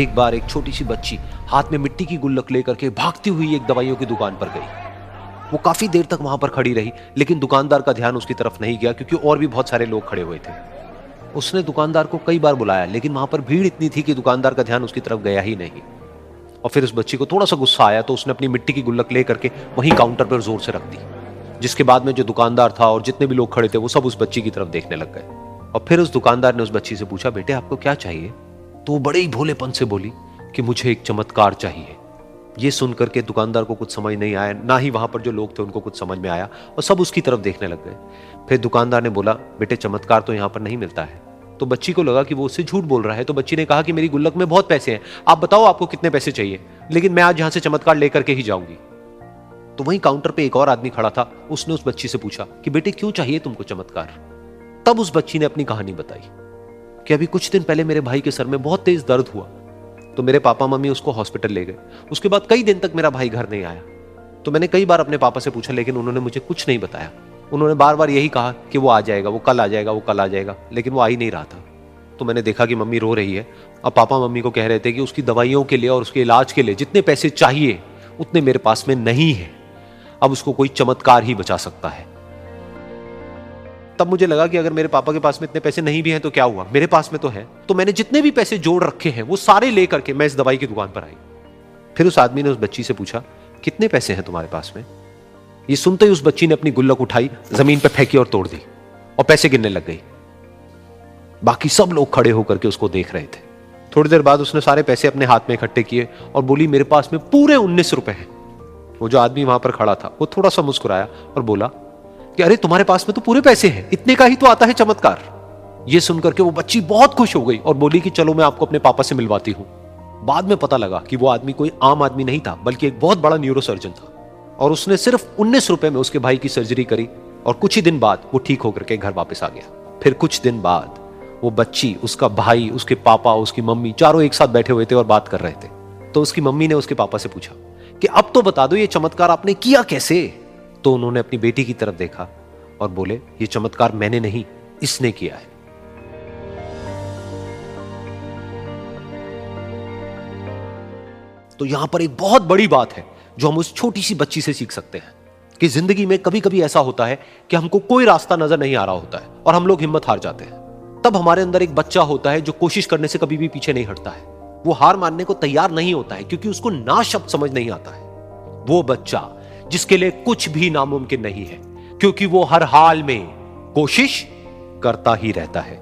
एक बार एक छोटी सी बच्ची हाथ में मिट्टी की गुल्लक लेकर के भागती हुई एक दवाइयों की दुकान पर गई। वो काफी देर तक वहां पर खड़ी रही, लेकिन दुकानदार का ध्यान उसकी तरफ नहीं गया क्योंकि और भी बहुत सारे लोग खड़े हुए थे। उसने दुकानदार को कई बार बुलाया, लेकिन वहां पर भीड़ इतनी थी कि दुकानदार का ध्यान उसकी तरफ गया ही नहीं। और फिर उस बच्ची को थोड़ा सा गुस्सा आया तो उसने अपनी मिट्टी की गुल्लक लेकर के वहीं काउंटर पर जोर से रख दी, जिसके बाद में जो दुकानदार था और जितने भी लोग खड़े थे वो सब उस बच्ची की तरफ देखने लग गए। और फिर उस दुकानदार ने उस बच्ची से पूछा, बेटे आपको क्या चाहिए? तो वो बड़े ही भोलेपन से बोली कि मुझे एक चमत्कार चाहिए। ये सुनकर के दुकानदार को कुछ समझ नहीं आया, ना ही वहां पर जो लोग थे उनको कुछ समझ में आया, और सब उसकी तरफ देखने लग गए। फिर दुकानदार ने बोला, बेटे चमत्कार तो यहाँ पर नहीं मिलता है। तो बच्ची को लगा कि वो उससे झूठ बोल रहा है, तो बच्ची ने कहा कि मेरी गुल्लक में बहुत पैसे हैं, आप बताओ आपको कितने पैसे चाहिए, लेकिन मैं आज यहां से चमत्कार लेकर के ही जाऊंगी। तो वहीं काउंटर पे एक और आदमी खड़ा था, उसने उस बच्ची से पूछा कि बेटे क्यों चाहिए तुमको चमत्कार? तब उस बच्ची ने अपनी कहानी बताई कि अभी कुछ दिन पहले मेरे भाई के सर में बहुत तेज दर्द हुआ, तो मेरे पापा मम्मी उसको हॉस्पिटल ले गए। उसके बाद कई दिन तक मेरा भाई घर नहीं आया। तो मैंने कई बार अपने पापा से पूछा, लेकिन उन्होंने मुझे कुछ नहीं बताया। उन्होंने बार बार यही कहा कि वो आ जाएगा, वो कल आ जाएगा, वो कल आ जाएगा, लेकिन वो आ ही नहीं रहा था। तो मैंने देखा कि मम्मी रो रही है, और पापा मम्मी को कह रहे थे कि उसकी दवाइयों के लिए और उसके इलाज के लिए जितने पैसे चाहिए उतने मेरे पास में नहीं है, अब उसको कोई चमत्कार ही बचा सकता है। तब मुझे लगा कि अगर मेरे पापा के पास में इतने पैसे नहीं भी हैं तो क्या हुआ, मेरे पास में तो है। तो मैंने जितने भी पैसे जोड़ रखे हैं वो सारे लेकर के मैं इस दवाई की दुकान पर आई। फिर उस आदमी ने उस बच्ची से पूछा, कितने पैसे हैं तुम्हारे पास में? ये सुनते ही उस बच्ची ने अपनी गुल्लक उठाई, जमीन पर फेंकी और तोड़ दी, और पैसे गिनने लग गई। बाकी सब लोग खड़े होकर के उसको देख रहे थे। थोड़ी देर बाद उसने सारे पैसे अपने हाथ में इकट्ठे किए और बोली, मेरे पास में पूरे 19 रुपए हैं। वो जो आदमी वहां पर खड़ा था वो थोड़ा सा मुस्कुराया और बोला कि अरे तुम्हारे पास में तो पूरे पैसे हैं, इतने का ही तो आता है चमत्कार। ये सुनकर के वो बच्ची बहुत खुश हो गई और बोली कि चलो मैं आपको अपने पापा से मिलवाती हूं। बाद में पता लगा कि वो आदमी कोई आम आदमी नहीं था, बल्कि एक बहुत बड़ा न्यूरोसर्जन था, और उसने सिर्फ 19 रुपए में उसके भाई की सर्जरी करी, और कुछ ही दिन बाद वो ठीक होकर के घर वापस आ गया। फिर कुछ दिन बाद वो बच्ची, उसका भाई, उसके पापा, उसकी मम्मी चारों एक साथ बैठे हुए थे और बात कर रहे थे। तो उसकी मम्मी ने उसके पापा से पूछा कि अब तो बता दो ये चमत्कार आपने किया कैसे? तो उन्होंने अपनी बेटी की तरफ देखा और बोले, ये चमत्कार मैंने नहीं, इसने किया है। तो यहां पर एक बहुत बड़ी बात है जो हम उस छोटी सी बच्ची से सीख सकते हैं कि जिंदगी में कभी कभी ऐसा होता है कि हमको कोई रास्ता नजर नहीं आ रहा होता है और हम लोग हिम्मत हार जाते हैं। तब हमारे अंदर एक बच्चा होता है जो कोशिश करने से कभी भी पीछे नहीं हटता है। वो हार मानने को तैयार नहीं होता है क्योंकि उसको ना शब्द समझ नहीं आता है। वो बच्चा जिसके लिए कुछ भी नामुमकिन नहीं है, क्योंकि वो हर हाल में कोशिश करता ही रहता है।